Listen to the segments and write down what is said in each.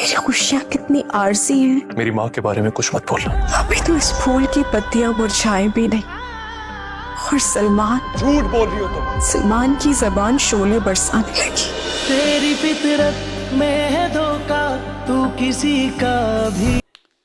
मेरी खुशियाँ कितनी आरज़ी हैं। मेरी माँ के बारे में कुछ मत बोलना। अभी तो इस फूल की पत्तियां मुरझाए भी नहीं और सलमान, झूठ बोल रही हो तुम। सलमान की जबान शोले बरसाने लगी। तेरी फितरत में है धोखा, तू किसी का भी।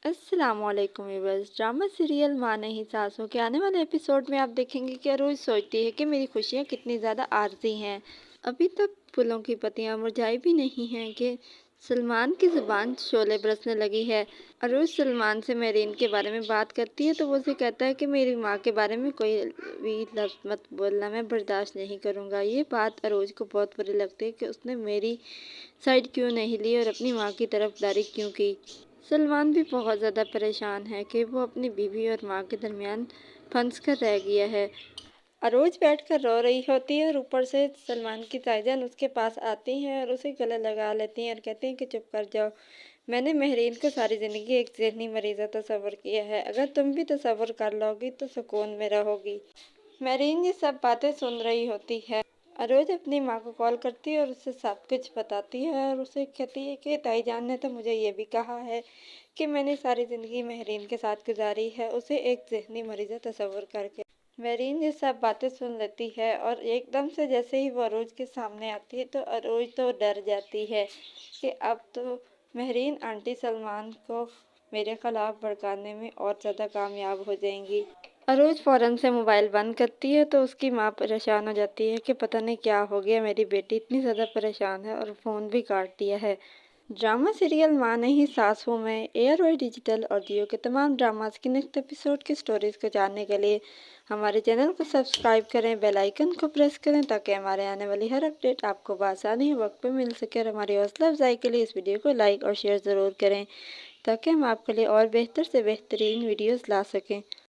अस्सलामुअलैकुम व्यूअर्स। ड्रामा सीरियल माँ नहीं सासों के आने वाले एपिसोड में आप देखेंगे कि रोज सोचती है कि मेरी खुशियाँ कितनी ज़्यादा आरज़ी हैं। अभी तक फूलों की पत्तियाँ मुरझाई भी नहीं हैं कि सलमान की ज़ुबान शोले बरसने लगी है। रोज सलमान से मेरीन के बारे में बात करती है तो वो उसे कहता है कि मेरी माँ के बारे में कोई भी लफ्ज़ मत बोलना, मैं बर्दाश्त नहीं करूँगा। ये बात अरोज को बहुत बुरी लगती है कि उसने मेरी साइड क्यों नहीं ली और अपनी माँ की तरफदारी क्यों की। सलमान भी बहुत ज़्यादा परेशान है कि वो अपनी बीवी और माँ के दरमियान फंस कर रह गया है। अरोज बैठकर रो रही होती है और ऊपर से सलमान की ताईजान उसके पास आती हैं और उसे गले लगा लेती हैं और कहती हैं कि चुप कर जाओ। मैंने महरीन को सारी ज़िंदगी एक ज़हनी मरीज़ा तस्वर किया है, अगर तुम भी तस्वर कर लोगी तो सुकून में रहोगी। महरीन ये सब बातें सुन रही होती है। अरोज अपनी माँ को कॉल करती है और उससे सब कुछ बताती है और उसे कहती है कि ताईजान ने तो मुझे ये भी कहा है कि मैंने सारी ज़िंदगी महरीन के साथ गुजारी है, उसे एक ज़हनी मरीज़ा तस्वर करके। महरीन ये सब बातें सुन लेती है और एकदम से जैसे ही वो अरोज के सामने आती है तो अरोज तो डर जाती है कि अब तो महरीन आंटी सलमान को मेरे ख़िलाफ़ भड़काने में और ज़्यादा कामयाब हो जाएंगी। अरोज फ़ौरन से मोबाइल बंद करती है तो उसकी माँ परेशान हो जाती है कि पता नहीं क्या हो गया, मेरी बेटी इतनी ज़्यादा परेशान है, और फ़ोन भी काट दिया है। ड्रामा सीरियल माँ नहीं सासू में एयरवाई डिजिटल और जियो के तमाम ड्रामास की नेक्स्ट एपिसोड की स्टोरीज़ को जानने के लिए हमारे चैनल को सब्सक्राइब करें, बेल आइकन को प्रेस करें ताकि हमारे आने वाली हर अपडेट आपको बआसानी वक्त पे मिल सके। और हमारी हौसला अफजाई के लिए इस वीडियो को लाइक और शेयर ज़रूर करें ताकि हम आपके लिए और बेहतर से बेहतरीन वीडियोज़ ला सकें।